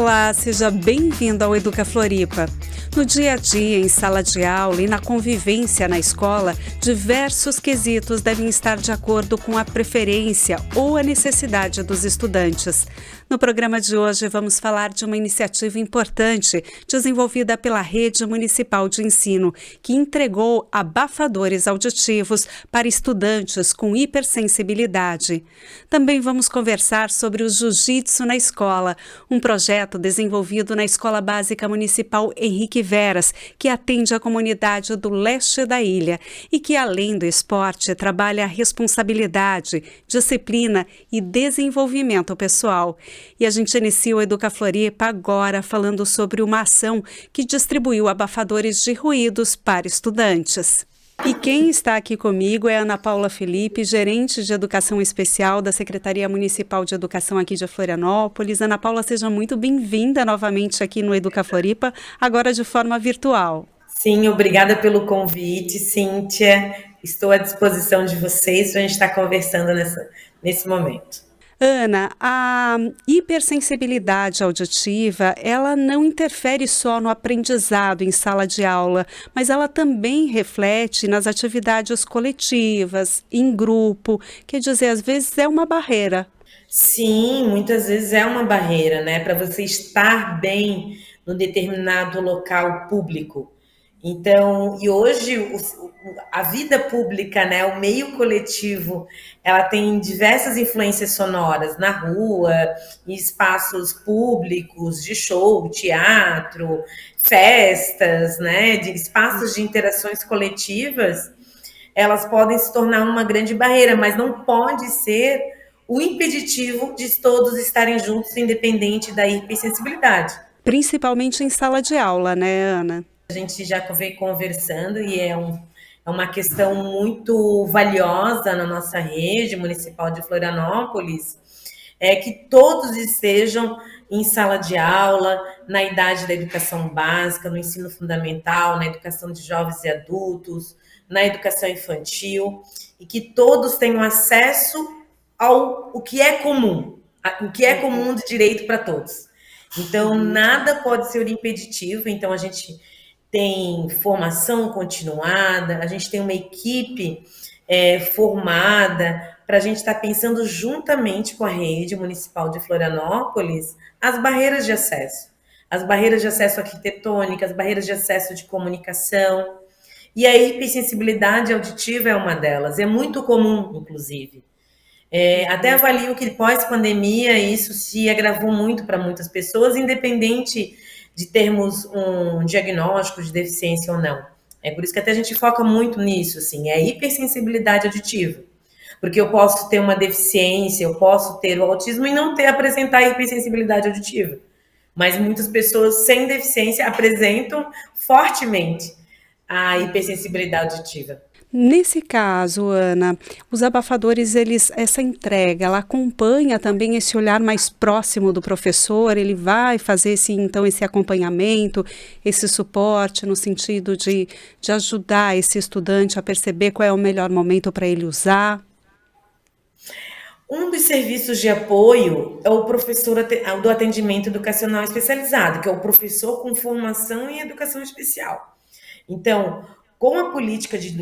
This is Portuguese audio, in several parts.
Olá, seja bem-vindo ao Educa Floripa. No dia a dia, em sala de aula e na convivência na escola, diversos quesitos devem estar de acordo com a preferência ou a necessidade dos estudantes. No programa de hoje, vamos falar de uma iniciativa importante desenvolvida pela Rede Municipal de Ensino, que entregou abafadores auditivos para estudantes com hipersensibilidade. Também vamos conversar sobre o Jiu-Jitsu na escola, um projeto desenvolvido na Escola Básica Municipal Henrique Veras, que atende a comunidade do leste da ilha e que, além do esporte, trabalha a responsabilidade, disciplina e desenvolvimento pessoal. E a gente inicia o Educa Floripa agora falando sobre uma ação que distribuiu abafadores de ruídos para estudantes. E quem está aqui comigo é Ana Paula Felipe, gerente de Educação Especial da Secretaria Municipal de Educação aqui de Florianópolis. Ana Paula, seja muito bem-vinda novamente aqui no Educa Floripa, agora de forma virtual. Sim, obrigada pelo convite, Cíntia. Estou à disposição de vocês para a gente estar conversando nesse momento. Ana, a hipersensibilidade auditiva, ela não interfere só no aprendizado em sala de aula, mas ela também reflete nas atividades coletivas, em grupo, quer dizer, às vezes é uma barreira. Sim, muitas vezes é uma barreira, né, para você estar bem num determinado local público. Então, e hoje a vida pública, né, o meio coletivo, ela tem diversas influências sonoras na rua, em espaços públicos, de show, teatro, festas, né, de espaços de interações coletivas, elas podem se tornar uma grande barreira, mas não pode ser o impeditivo de todos estarem juntos, independente da hipersensibilidade. Principalmente em sala de aula, né, Ana? A gente já vem conversando e é uma questão muito valiosa na nossa rede municipal de Florianópolis, é que todos estejam em sala de aula, na idade da educação básica, no ensino fundamental, na educação de jovens e adultos, na educação infantil, e que todos tenham acesso ao o que é comum, o que é comum de direito para todos. Então, nada pode ser um impeditivo, então a gente tem formação continuada, a gente tem uma equipe formada para a gente estar pensando juntamente com a rede municipal de Florianópolis as barreiras de acesso. As barreiras de acesso arquitetônica, as barreiras de acesso de comunicação. E a hipersensibilidade auditiva é uma delas. É muito comum, inclusive. Até avalio que pós-pandemia isso se agravou muito para muitas pessoas, independente de termos um diagnóstico de deficiência ou não. É por isso que até a gente foca muito nisso, assim, é a hipersensibilidade auditiva. Porque eu posso ter uma deficiência, eu posso ter o autismo e não apresentar a hipersensibilidade auditiva. Mas muitas pessoas sem deficiência apresentam fortemente a hipersensibilidade auditiva. Nesse caso, Ana, os abafadores, essa entrega, ela acompanha também esse olhar mais próximo do professor, ele vai fazer esse acompanhamento, esse suporte no sentido de ajudar esse estudante a perceber qual é o melhor momento para ele usar. Um dos serviços de apoio é o professor do atendimento educacional especializado, que é o professor com formação em educação especial. Então, com a política de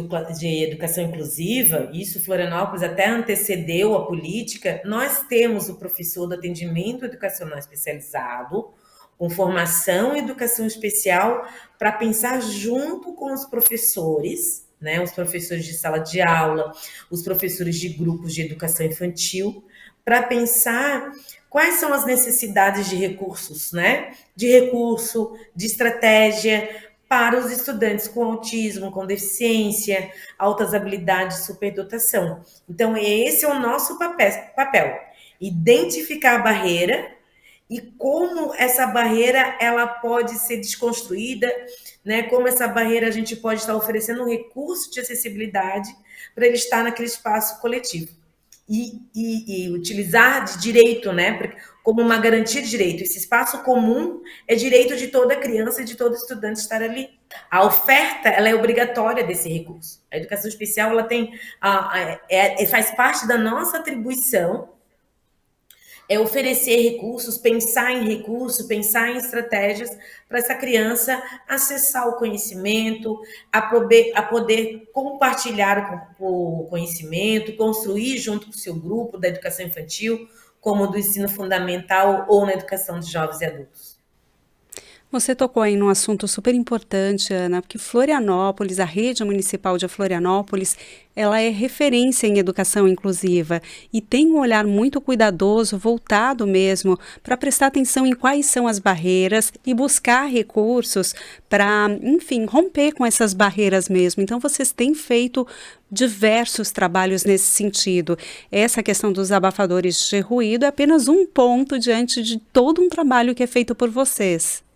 educação inclusiva, isso Florianópolis até antecedeu a política, nós temos o professor do atendimento educacional especializado, com formação em educação especial, para pensar junto com os professores, né, os professores de sala de aula, os professores de grupos de educação infantil, para pensar quais são as necessidades de recursos, né? De recurso, de estratégia para os estudantes com autismo, com deficiência, altas habilidades, superdotação. Então, esse é o nosso papel. Identificar a barreira e como essa barreira ela pode ser desconstruída, né? Como essa barreira a gente pode estar oferecendo um recurso de acessibilidade para ele estar naquele espaço coletivo. E utilizar de direito, né, como uma garantia de direito. Esse espaço comum é direito de toda criança e de todo estudante estar ali. A oferta, ela é obrigatória desse recurso. A educação especial, ela tem, faz parte da nossa atribuição é oferecer recursos, pensar em recursos, pensar em estratégias para essa criança acessar o conhecimento, a poder compartilhar o conhecimento, construir junto com o seu grupo da educação infantil, como do ensino fundamental ou na educação de jovens e adultos. Você tocou aí num assunto super importante, Ana, porque Florianópolis, a rede municipal de Florianópolis, ela é referência em educação inclusiva e tem um olhar muito cuidadoso, voltado mesmo, para prestar atenção em quais são as barreiras e buscar recursos para, enfim, romper com essas barreiras mesmo. Então, vocês têm feito diversos trabalhos nesse sentido. Essa questão dos abafadores de ruído é apenas um ponto diante de todo um trabalho que é feito por vocês.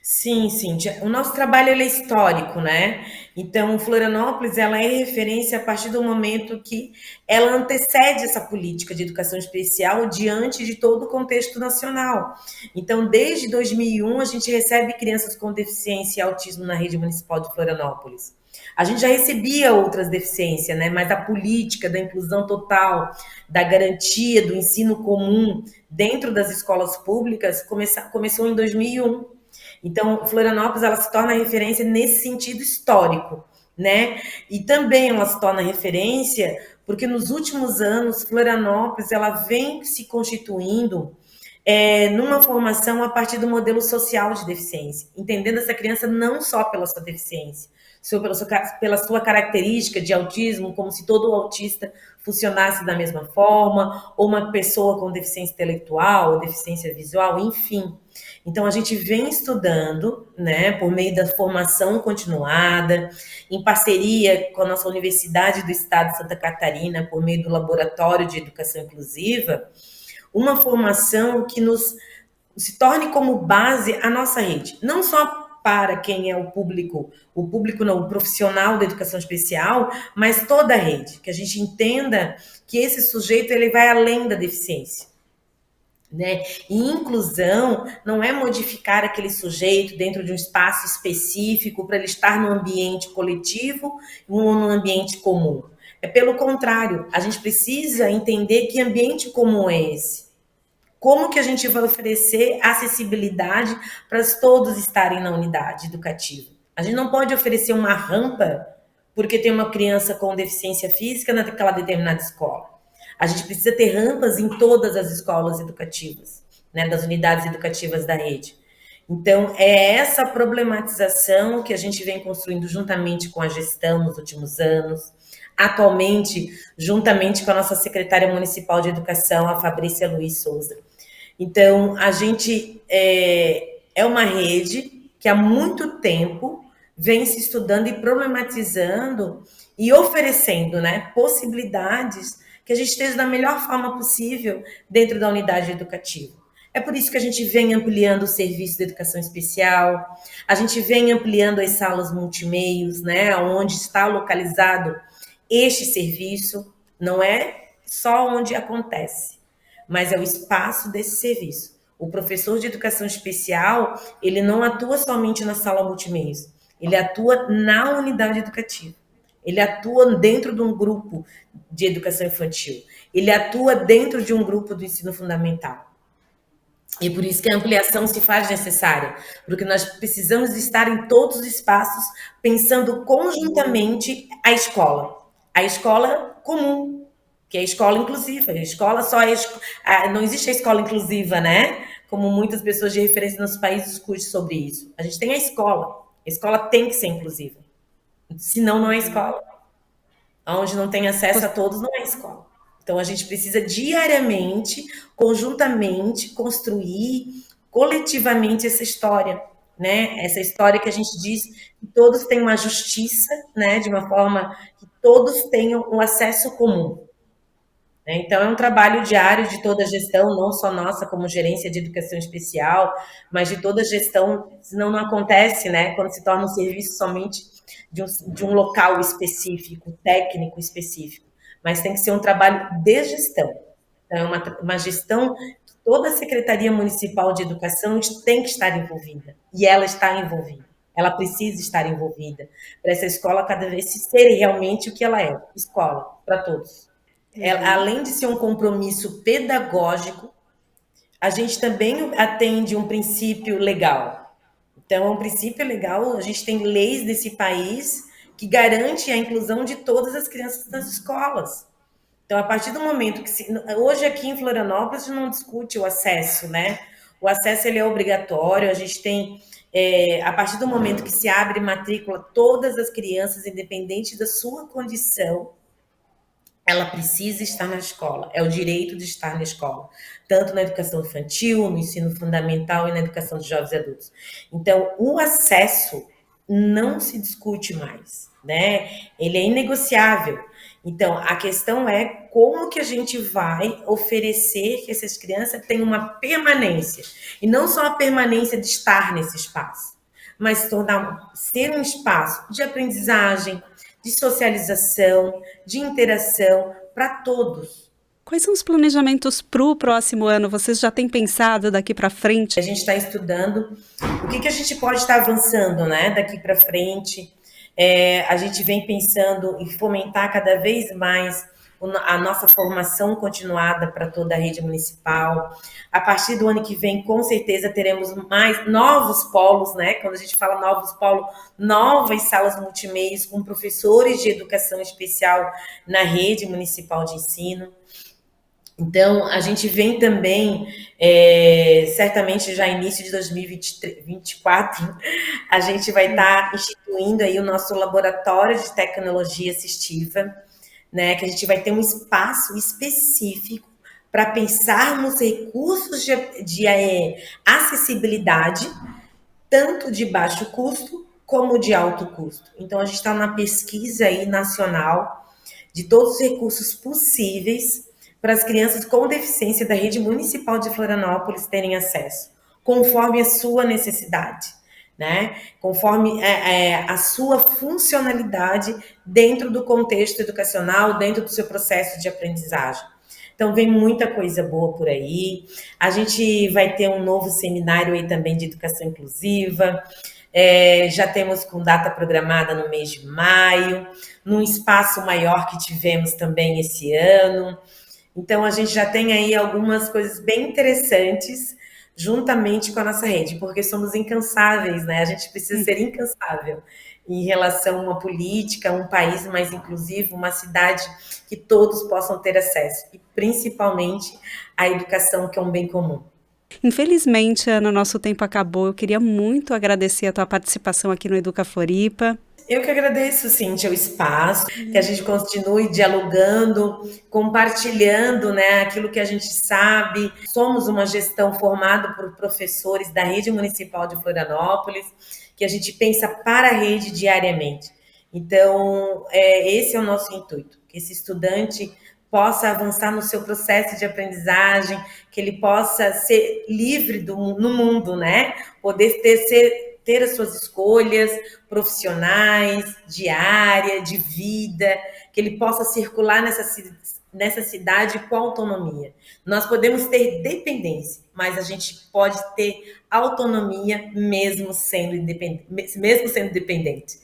Sim, Cíntia. O nosso trabalho ele é histórico, né? Então, Florianópolis ela é referência a partir do momento que ela antecede essa política de educação especial diante de todo o contexto nacional. Então, desde 2001, a gente recebe crianças com deficiência e autismo na rede municipal de Florianópolis. A gente já recebia outras deficiências, né? Mas a política da inclusão total, da garantia do ensino comum dentro das escolas públicas começou em 2001. Então, Florianópolis ela se torna referência nesse sentido histórico, né? E também ela se torna referência porque nos últimos anos Florianópolis ela vem se constituindo numa formação a partir do modelo social de deficiência, entendendo essa criança não só pela sua deficiência, pela sua característica de autismo, como se todo autista funcionasse da mesma forma, ou uma pessoa com deficiência intelectual, ou deficiência visual, enfim. Então, a gente vem estudando, né, por meio da formação continuada, em parceria com a nossa Universidade do Estado de Santa Catarina, por meio do Laboratório de Educação Inclusiva, uma formação que nos se torne como base a nossa rede, não só para quem é o público não, o profissional da educação especial, mas toda a rede, que a gente entenda que esse sujeito ele vai além da deficiência. Né? E inclusão não é modificar aquele sujeito dentro de um espaço específico para ele estar no ambiente coletivo ou no ambiente comum. É pelo contrário, a gente precisa entender que ambiente comum é esse. Como que a gente vai oferecer acessibilidade para todos estarem na unidade educativa? A gente não pode oferecer uma rampa porque tem uma criança com deficiência física naquela determinada escola. A gente precisa ter rampas em todas as escolas educativas, né, das unidades educativas da rede. Então, é essa problematização que a gente vem construindo juntamente com a gestão nos últimos anos, atualmente, juntamente com a nossa secretária municipal de educação, a Fabrícia Luiz Souza. Então, a gente é uma rede que há muito tempo vem se estudando e problematizando e oferecendo, né, possibilidades que a gente esteja da melhor forma possível dentro da unidade educativa. É por isso que a gente vem ampliando o serviço de educação especial, a gente vem ampliando as salas multimeios, né, onde está localizado este serviço, não é só onde acontece, mas é o espaço desse serviço. O professor de educação especial, ele não atua somente na sala multimeios, ele atua na unidade educativa. Ele atua dentro de um grupo de educação infantil. Ele atua dentro de um grupo do ensino fundamental. E por isso que a ampliação se faz necessária, porque nós precisamos estar em todos os espaços, pensando conjuntamente a escola comum, que é a escola inclusiva. A escola só não existe a escola inclusiva, né? Como muitas pessoas de referência nos países discutem sobre isso. A gente tem a escola. A escola tem que ser inclusiva. Senão, não é escola. Onde não tem acesso a todos, não é escola. Então, a gente precisa diariamente, conjuntamente, construir coletivamente essa história, né? Essa história que a gente diz que todos têm uma justiça, né? De uma forma que todos tenham um acesso comum. Então, é um trabalho diário de toda a gestão, não só nossa como gerência de educação especial, mas de toda a gestão, senão não acontece, né? Quando se torna um serviço somente de um local específico, técnico específico, mas tem que ser um trabalho de gestão. Então, é uma gestão que toda a Secretaria Municipal de Educação tem que estar envolvida, e ela está envolvida. Ela precisa estar envolvida para essa escola cada vez ser realmente o que ela é, escola, para todos. Além de ser um compromisso pedagógico, a gente também atende um princípio legal. Então, é um princípio legal, a gente tem leis nesse país que garante a inclusão de todas as crianças nas escolas. Então, a partir do momento que hoje aqui em Florianópolis a gente não discute o acesso, né? O acesso ele é obrigatório. A gente tem a partir do momento que se abre matrícula, todas as crianças, independente da sua condição, ela precisa estar na escola. É o direito de estar na escola, tanto na educação infantil, no ensino fundamental e na educação de jovens e adultos. Então, o acesso não se discute mais, né? Ele é inegociável. Então, a questão é como que a gente vai oferecer que essas crianças tenham uma permanência. E não só a permanência de estar nesse espaço, mas ser um espaço de aprendizagem, de socialização, de interação para todos. Quais são os planejamentos para o próximo ano? Vocês já têm pensado daqui para frente? A gente está estudando o que a gente pode estar avançando, né, daqui para frente. A gente vem pensando em fomentar cada vez mais a nossa formação continuada para toda a rede municipal. A partir do ano que vem, com certeza, teremos mais novos polos, né? Quando a gente fala novos polos, novas salas multimeios com professores de educação especial na rede municipal de ensino. Então, a gente vem também, certamente já início de 2024, a gente vai estar instituindo aí o nosso laboratório de tecnologia assistiva, né, que a gente vai ter um espaço específico para pensarmos recursos de acessibilidade, tanto de baixo custo como de alto custo. Então, a gente está na pesquisa aí nacional de todos os recursos possíveis para as crianças com deficiência da rede municipal de Florianópolis terem acesso, conforme a sua necessidade, né? Conforme a sua funcionalidade dentro do contexto educacional, dentro do seu processo de aprendizagem. Então, vem muita coisa boa por aí. A gente vai ter um novo seminário aí também de educação inclusiva. Já temos com data programada no mês de maio, num espaço maior que tivemos também esse ano. Então, a gente já tem aí algumas coisas bem interessantes juntamente com a nossa rede, porque somos incansáveis, né? A gente precisa ser incansável em relação a uma política, um país mais inclusivo, uma cidade que todos possam ter acesso, e principalmente a educação, que é um bem comum. Infelizmente, Ana, nosso tempo acabou. Eu queria muito agradecer a tua participação aqui no Educa Floripa. Eu que agradeço, Cíntia, o espaço, que a gente continue dialogando, compartilhando, né, aquilo que a gente sabe. Somos uma gestão formada por professores da rede municipal de Florianópolis, que a gente pensa para a rede diariamente. Então, esse é o nosso intuito, que esse estudante possa avançar no seu processo de aprendizagem, que ele possa ser livre no mundo, né? Poder ter as suas escolhas profissionais, de área, de vida, que ele possa circular nessa cidade com autonomia. Nós podemos ter dependência, mas a gente pode ter autonomia mesmo sendo dependente.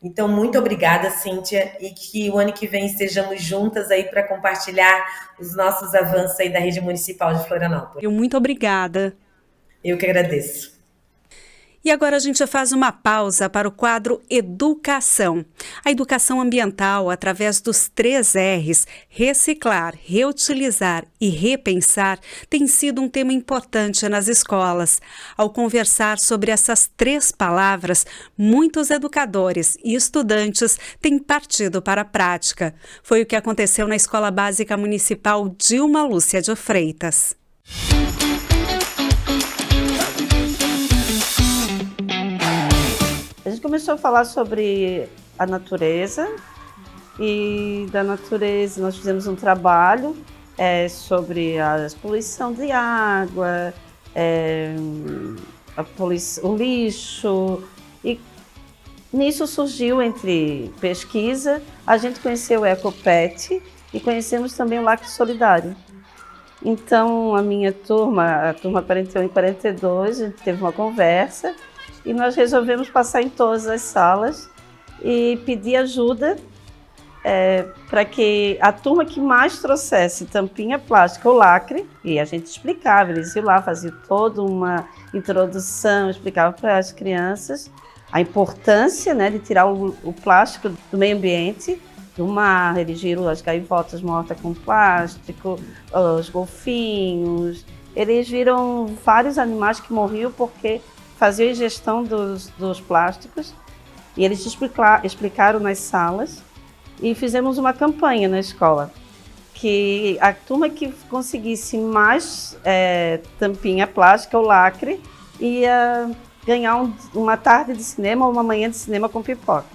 Então, muito obrigada, Cíntia, e que o ano que vem estejamos juntas aí para compartilhar os nossos avanços aí da rede municipal de Florianópolis. Muito obrigada. Eu que agradeço. E agora a gente faz uma pausa para o quadro Educação. A educação ambiental, através dos 3 R's, reciclar, reutilizar e repensar, tem sido um tema importante nas escolas. Ao conversar sobre essas 3 palavras, muitos educadores e estudantes têm partido para a prática. Foi o que aconteceu na Escola Básica Municipal Dilma Lúcia de Freitas. A gente começou a falar sobre a natureza, e da natureza nós fizemos um trabalho sobre a poluição de água, o lixo, e nisso surgiu, entre pesquisa, a gente conheceu o Ecopet e conhecemos também o Lacre Solidário. Então, a minha turma, a turma 41 e 42, a gente teve uma conversa, e nós resolvemos passar em todas as salas e pedir ajuda para que a turma que mais trouxesse tampinha plástica ou lacre, e a gente explicava, eles iam lá, faziam toda uma introdução, explicava para as crianças a importância, né, de tirar o plástico do meio ambiente, do mar. Eles viram as gaivotas mortas com plástico, os golfinhos, eles viram vários animais que morriam porque faziam a ingestão dos plásticos, e eles explicaram nas salas, e fizemos uma campanha na escola, que a turma que conseguisse mais tampinha plástica ou lacre ia ganhar uma tarde de cinema ou uma manhã de cinema com pipoca.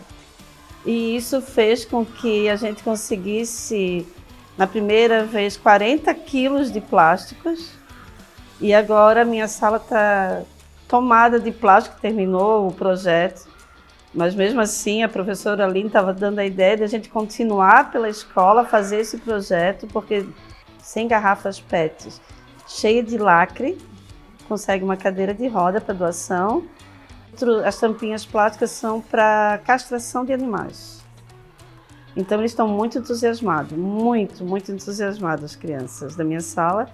E isso fez com que a gente conseguisse, na primeira vez, 40 quilos de plásticos, e agora a minha sala está tomada de plástico, terminou o projeto. Mas mesmo assim, a professora Aline estava dando a ideia de a gente continuar pela escola, fazer esse projeto, porque sem garrafas PET, cheia de lacre, consegue uma cadeira de roda para doação. As tampinhas plásticas são para castração de animais. Então eles estão muito entusiasmados, muito entusiasmados, as crianças da minha sala.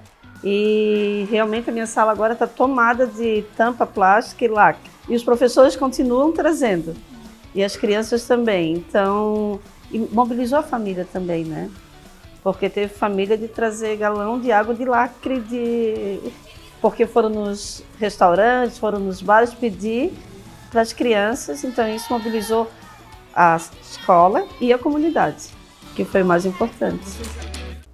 E realmente a minha sala agora está tomada de tampa plástica e lacre. E os professores continuam trazendo, e as crianças também. Então, e mobilizou a família também, né? Porque teve família de trazer galão de água de lacre, porque foram nos restaurantes, foram nos bares pedir para as crianças. Então, isso mobilizou a escola e a comunidade, que foi o mais importante.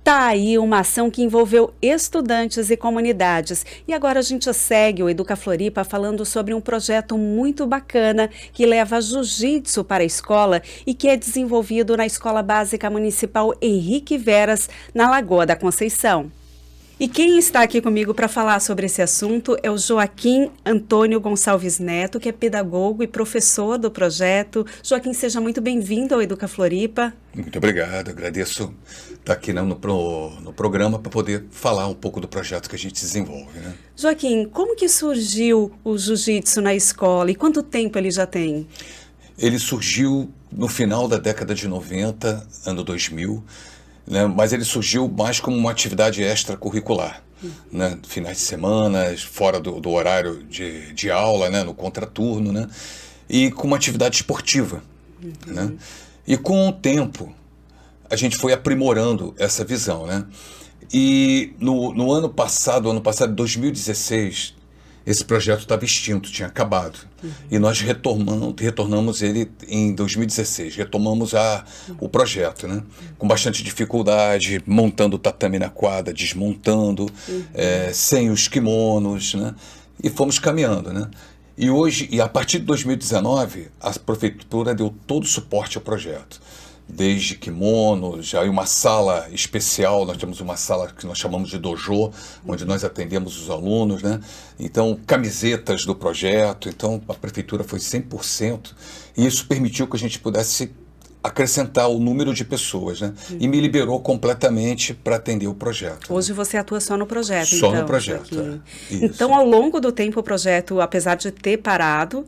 Tá aí uma ação que envolveu estudantes e comunidades. E agora a gente segue o Educa Floripa falando sobre um projeto muito bacana que leva jiu-jitsu para a escola e que é desenvolvido na Escola Básica Municipal Henrique Veras, na Lagoa da Conceição. E quem está aqui comigo para falar sobre esse assunto é o Joaquim Antônio Gonçalves Neto, que é pedagogo e professor do projeto. Joaquim, seja muito bem-vindo ao Educa Floripa. Muito obrigado, agradeço estar aqui no programa para poder falar um pouco do projeto que a gente desenvolve, né? Joaquim, como que surgiu o jiu-jitsu na escola e quanto tempo ele já tem? Ele surgiu no final da década de 90, ano 2000, né, mas ele surgiu mais como uma atividade extracurricular, né, finais de semana, fora do horário de aula, né, no contraturno, né, e com uma atividade esportiva. Né, e com o tempo, a gente foi aprimorando essa visão. Né, e no ano passado, 2016, esse projeto estava extinto, tinha acabado. E nós retornamos ele em 2016, retomamos o projeto, né? Com bastante dificuldade, montando o tatame na quadra, desmontando, sem os kimonos, né? E fomos caminhando, né? E hoje, a partir de 2019, a prefeitura deu todo o suporte ao projeto. Desde kimonos, já uma sala especial, nós temos uma sala que nós chamamos de dojo, onde nós atendemos os alunos, né? Então, camisetas do projeto, então a prefeitura foi 100%, e isso permitiu que a gente pudesse acrescentar o número de pessoas, né? E me liberou completamente para atender o projeto. Hoje você atua só no projeto, só no projeto, Então, ao longo do tempo, o projeto, apesar de ter parado,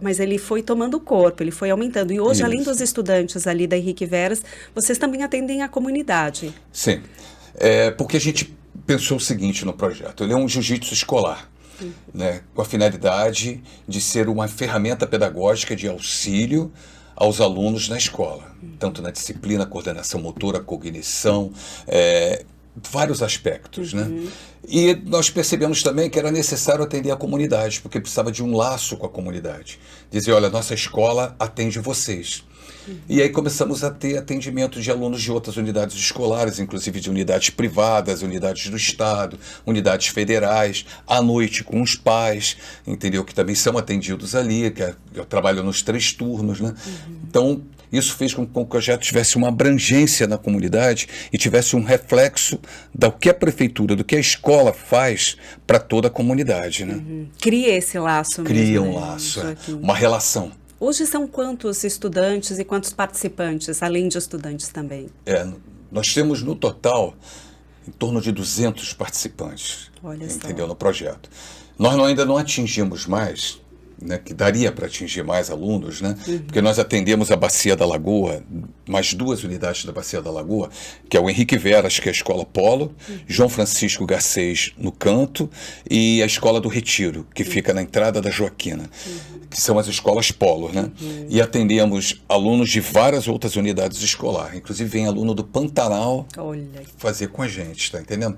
mas ele foi tomando corpo, ele foi aumentando. E hoje, além dos estudantes ali da Henrique Veras, vocês também atendem a comunidade. Sim, porque a gente pensou o seguinte no projeto: ele é um jiu-jitsu escolar, né? Com a finalidade de ser uma ferramenta pedagógica de auxílio aos alunos na escola, tanto na disciplina, coordenação motora, cognição, vários aspectos, né? E nós percebemos também que era necessário atender a comunidade, porque precisava de um laço com a comunidade. Dizer, olha, nossa escola atende vocês. E aí começamos a ter atendimento de alunos de outras unidades escolares, inclusive de unidades privadas, unidades do Estado, unidades federais, à noite com os pais, entendeu? Que também são atendidos ali, que eu trabalho nos 3 turnos, né? Então, isso fez com que o projeto tivesse uma abrangência na comunidade e tivesse um reflexo do que a prefeitura, do que a escola faz para toda a comunidade, né? Cria esse laço mesmo. Cria um laço, uma relação. Hoje são quantos estudantes e quantos participantes, além de estudantes também? Nós temos no total em torno de 200 participantes, entendeu, no projeto. Nós ainda não atingimos mais né, que daria para atingir mais alunos, né? Porque nós atendemos a Bacia da Lagoa, mais 2 unidades da Bacia da Lagoa, que é o Henrique Veras, que é a Escola Polo, João Francisco Garcês no Canto, e a Escola do Retiro, que fica na entrada da Joaquina, que são as escolas Polo, né? E atendemos alunos de várias outras unidades escolares, inclusive vem aluno do Pantanal fazer com a gente, tá entendendo?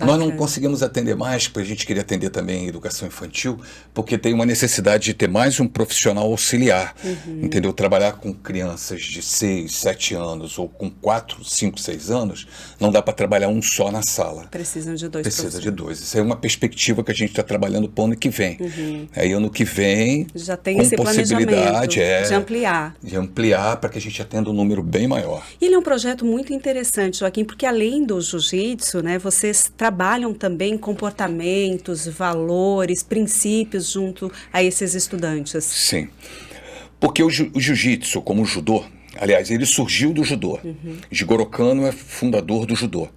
Nós não conseguimos atender mais, porque a gente queria atender também a educação infantil, porque tem uma necessidade de ter mais um profissional auxiliar, entendeu? Trabalhar com crianças de 6, 7 anos ou com 4, 5, 6 anos, não dá para trabalhar um só na sala. Precisam de 2. Precisa de 2. Isso é uma perspectiva que a gente está trabalhando para o ano que vem. Aí ano que vem, já tem com esse possibilidade de ampliar. De ampliar para que a gente atenda um número bem maior. E ele é um projeto muito interessante, Joaquim, porque além do jiu-jitsu, né, vocês trabalham também comportamentos, valores, princípios junto a esses estudantes. Sim, porque o jiu-jitsu, como o judô, aliás, ele surgiu do judô. Jigoro Kano é fundador do judô.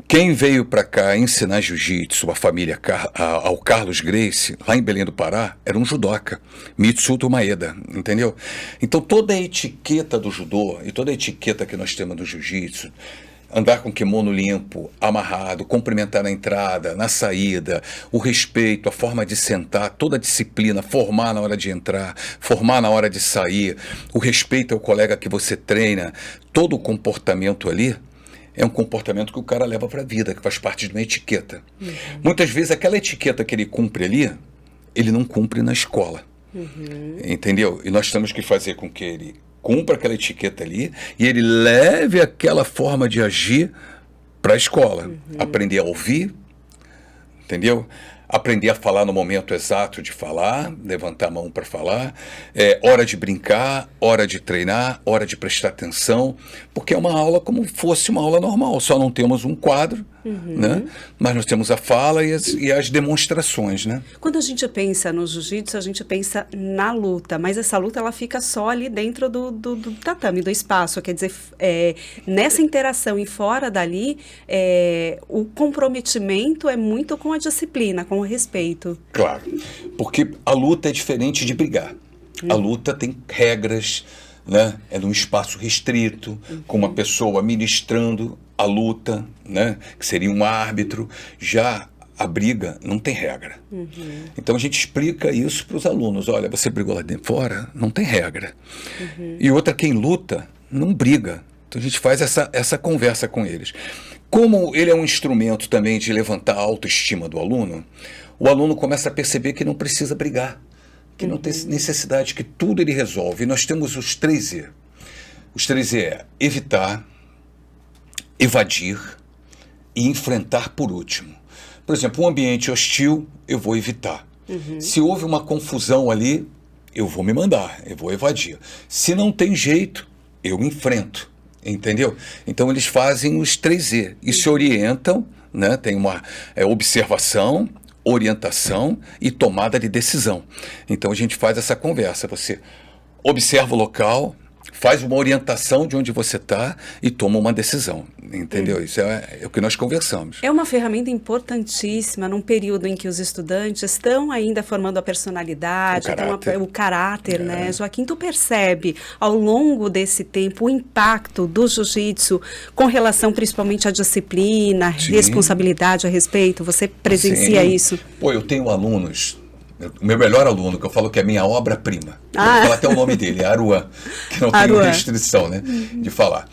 Quem veio para cá ensinar jiu-jitsu, a família, ao Carlos Gracie, lá em Belém do Pará, era um judoca, Mitsuto Maeda, entendeu? Então toda a etiqueta do judô e toda a etiqueta que nós temos do jiu-jitsu, andar com kimono limpo, amarrado, cumprimentar na entrada, na saída, o respeito, a forma de sentar, toda a disciplina, formar na hora de entrar, formar na hora de sair, o respeito ao colega que você treina, todo o comportamento ali é um comportamento que o cara leva para a vida, que faz parte de uma etiqueta. Muitas vezes aquela etiqueta que ele cumpre ali, ele não cumpre na escola. Entendeu? E nós temos que fazer com que ele cumpra aquela etiqueta ali e ele leve aquela forma de agir para a escola. Aprender a ouvir, entendeu? Aprender a falar no momento exato de falar, levantar a mão para falar, hora de brincar, hora de treinar, hora de prestar atenção, porque é uma aula como fosse uma aula normal, só não temos um quadro, né? Mas nós temos a fala e as demonstrações, né? Quando a gente pensa no jiu-jitsu, a gente pensa na luta, mas essa luta ela fica só ali dentro do tatame, do espaço, quer dizer, nessa interação e fora dali, o comprometimento é muito com a disciplina, com o respeito. Claro, porque a luta é diferente de brigar. A luta tem regras, né? É num espaço restrito, com uma pessoa ministrando a luta, né? Que seria um árbitro. Já a briga não tem regra. Então a gente explica isso para os alunos. Olha, você brigou lá dentro fora, não tem regra. E outra, quem luta não briga. Então a gente faz essa conversa com eles. Como ele é um instrumento também de levantar a autoestima do aluno, o aluno começa a perceber que não precisa brigar, que não tem necessidade, que tudo ele resolve. E nós temos os 3 E. Os 3 E é evitar, evadir e enfrentar por último. Por exemplo, um ambiente hostil, eu vou evitar. Se houve uma confusão ali, eu vou me mandar, eu vou evadir. Se não tem jeito, eu enfrento. Entendeu? Então eles fazem os 3 E e se orientam, né? Tem uma observação, orientação e tomada de decisão. Então a gente faz essa conversa. Você observa o local, faz uma orientação de onde você está e toma uma decisão. Entendeu? Isso é o que nós conversamos. É uma ferramenta importantíssima num período em que os estudantes estão ainda formando a personalidade, o caráter, né? Joaquim, tu percebe ao longo desse tempo o impacto do jiu-jitsu com relação principalmente à disciplina, responsabilidade, a respeito? Você presencia isso? Pô, eu tenho alunos... O meu melhor aluno, que eu falo que é minha obra-prima. Eu vou falar até o nome dele, Aruan, que não tem restrição, né, de falar.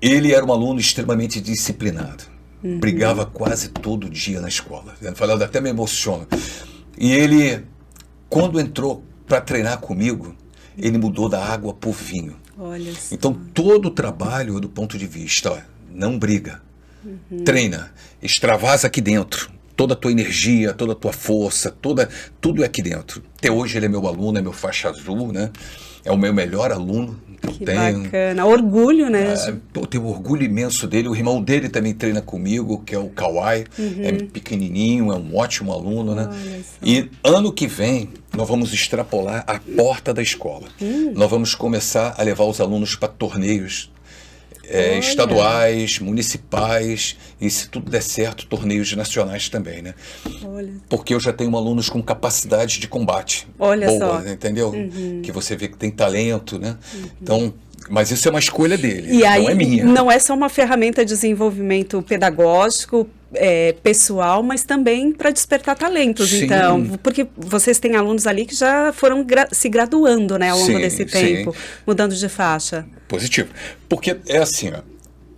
Ele era um aluno extremamente disciplinado. Brigava quase todo dia na escola. Falando, até me emociono. E ele, quando entrou para treinar comigo, ele mudou da água para o vinho. Olha só. Então, todo o trabalho do ponto de vista, não briga, treina, extravasa aqui dentro. Toda a tua energia, toda a tua força, tudo é aqui dentro. Até hoje ele é meu aluno, é meu faixa azul, né? É o meu melhor aluno que eu tenho. Bacana, orgulho, né? Eu tenho orgulho imenso dele. O irmão dele também treina comigo, que é o Kawai. É pequenininho, é um ótimo aluno, né? E ano que vem nós vamos extrapolar a porta da escola. Nós vamos começar a levar os alunos para torneios Olha. estaduais, municipais e, se tudo der certo, torneios nacionais também, né? Olha. Porque eu já tenho alunos com capacidade de combate. Olha boa, só. entendeu? Que você vê que tem talento, né? Então, mas isso é uma escolha dele, E não aí, é minha. não é só uma ferramenta de desenvolvimento pedagógico, pessoal, mas também para despertar talentos. Sim. Então, porque vocês têm alunos ali que já foram se graduando, né, ao longo Sim, desse sim. tempo, mudando de faixa. Positivo. Porque é assim, ó,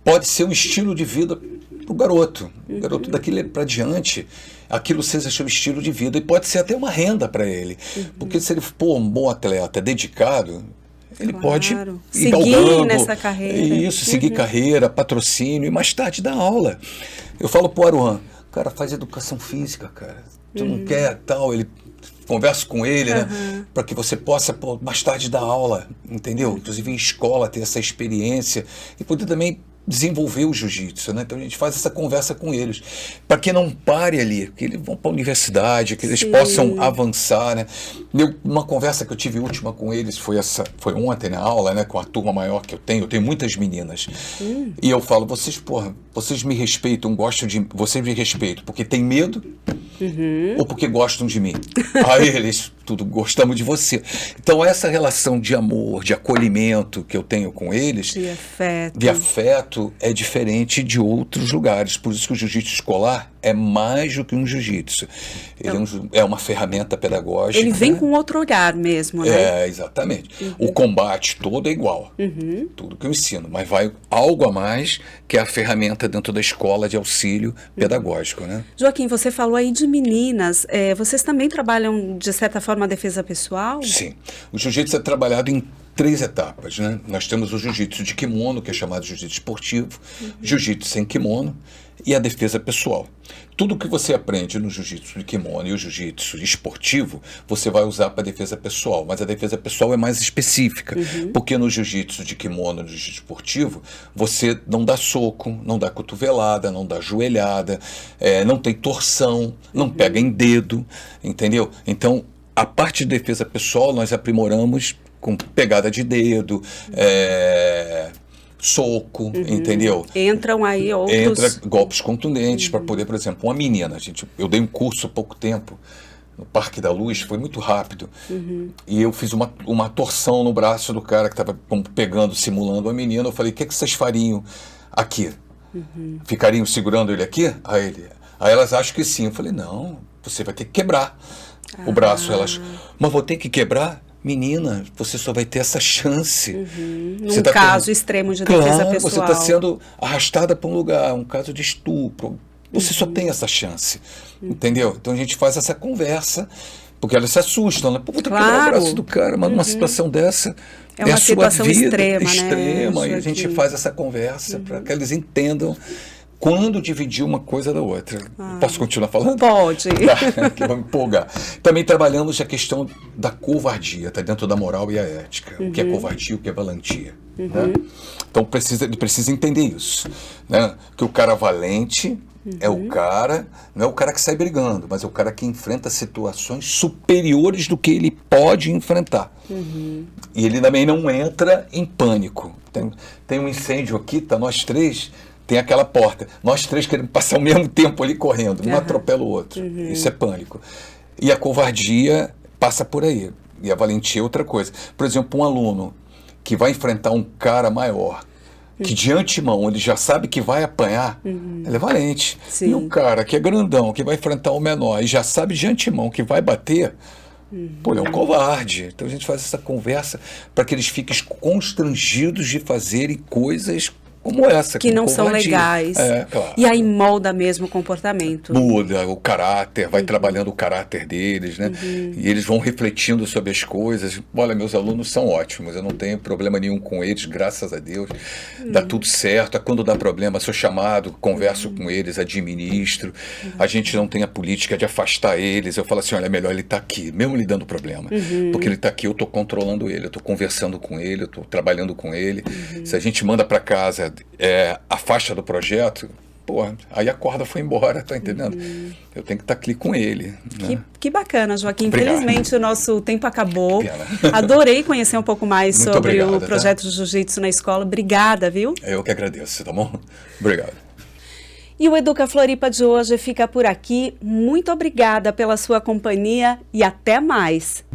pode ser um estilo de vida do garoto. O garoto daqui para diante, aquilo seja seu estilo de vida e pode ser até uma renda para ele. Porque se ele for um bom atleta, dedicado, ele pode ir seguir galgando, nessa carreira. Isso, seguir carreira, patrocínio e mais tarde dar aula. Eu falo pro Aruan, cara, faz educação física, cara. Tu não quer tal, ele converso com ele, né, para que você possa mais tarde dar aula, entendeu? Inclusive em escola, ter essa experiência e poder também desenvolver o jiu-jitsu, né? Então a gente faz essa conversa com eles, para que não pare ali, que eles vão para a universidade, que eles possam avançar, né? Uma conversa que eu tive última com eles foi ontem na aula, né, com a turma maior que eu tenho muitas meninas, e eu falo, vocês me respeitam, vocês me respeitam porque tem medo ou porque gostam de mim? Aí eles, tudo, gostamos de você. Então essa relação de amor, de acolhimento que eu tenho com eles, de afeto, é diferente de outros lugares. Por isso que o jiu-jitsu escolar é mais do que um jiu-jitsu. Ele é uma ferramenta pedagógica. Ele vem com outro olhar mesmo, né? Exatamente. O combate todo é igual. Tudo que eu ensino. Mas vai algo a mais, que é a ferramenta dentro da escola de auxílio pedagógico, né? Joaquim, você falou aí de meninas. Vocês também trabalham, de certa forma, a defesa pessoal? Sim. O jiu-jitsu é trabalhado em 3 etapas, né? Nós temos o jiu-jitsu de kimono, que é chamado de jiu-jitsu esportivo, jiu-jitsu sem kimono e a defesa pessoal. Tudo que você aprende no jiu-jitsu de kimono e o jiu-jitsu esportivo, você vai usar para a defesa pessoal, mas a defesa pessoal é mais específica, porque no jiu-jitsu de kimono e no jiu-jitsu esportivo, você não dá soco, não dá cotovelada, não dá joelhada, não tem torção, não pega em dedo, entendeu? Então, a parte de defesa pessoal nós aprimoramos com pegada de dedo, soco, entendeu? Entram aí outros... Entra golpes contundentes para poder, por exemplo, uma menina, eu dei um curso há pouco tempo no Parque da Luz, foi muito rápido, e eu fiz uma torção no braço do cara que estava pegando, simulando a menina. Eu falei, o que vocês fariam aqui? Ficariam segurando ele aqui? Aí elas acham que sim. Eu falei, não, você vai ter que quebrar o braço. Elas, mas vou ter que quebrar? Menina, você só vai ter essa chance. Num caso extremo de defesa pessoal. Você está sendo arrastada para um lugar, um caso de estupro. Você só tem essa chance, entendeu? Então a gente faz essa conversa, porque elas se assustam, né? Pô, vou ter que quebrar o braço do cara, mas numa situação dessa é uma a situação sua vida extrema, né? E a gente faz essa conversa para que eles entendam quando dividir uma coisa da outra. Posso continuar falando? Pode. Tá, que eu vou me empolgar. Também trabalhamos a questão da covardia, está dentro da moral e a ética. O que é covardia, o que é valentia. Né? Então ele precisa entender isso. Né? Que o cara valente é o cara, não é o cara que sai brigando, mas é o cara que enfrenta situações superiores do que ele pode enfrentar. E ele também não entra em pânico. Tem um incêndio aqui, tá nós três... Tem aquela porta. Nós três queremos passar o mesmo tempo ali correndo. Um atropela o outro. Isso é pânico. E a covardia passa por aí. E a valentia é outra coisa. Por exemplo, um aluno que vai enfrentar um cara maior, que de antemão ele já sabe que vai apanhar, ele é valente. Sim. E um cara que é grandão, que vai enfrentar o menor e já sabe de antemão que vai bater, pô, ele é um covarde. Então a gente faz essa conversa para que eles fiquem constrangidos de fazerem coisas como essa. Que não são legais. Claro. E aí molda mesmo o comportamento. Muda o caráter, vai trabalhando o caráter deles, né? E eles vão refletindo sobre as coisas. Olha, meus alunos são ótimos, eu não tenho problema nenhum com eles, graças a Deus. Dá tudo certo. Quando dá problema, sou chamado, converso com eles, administro. A gente não tem a política de afastar eles. Eu falo assim, olha, é melhor ele estar aqui, mesmo lhe dando problema. Porque ele está aqui, eu estou controlando ele, eu estou conversando com ele, eu estou trabalhando com ele. Se a gente manda para casa, afasta do projeto, pô, aí a corda foi embora, tá entendendo? Eu tenho que estar aqui com ele. Né? Que bacana, Joaquim. Obrigado. Infelizmente o nosso tempo acabou. Pena. Adorei conhecer um pouco mais Muito sobre obrigado, o projeto de Jiu-Jitsu na escola. Obrigada, viu? Eu que agradeço, tá bom? Obrigado. E o Educa Floripa de hoje fica por aqui. Muito obrigada pela sua companhia e até mais.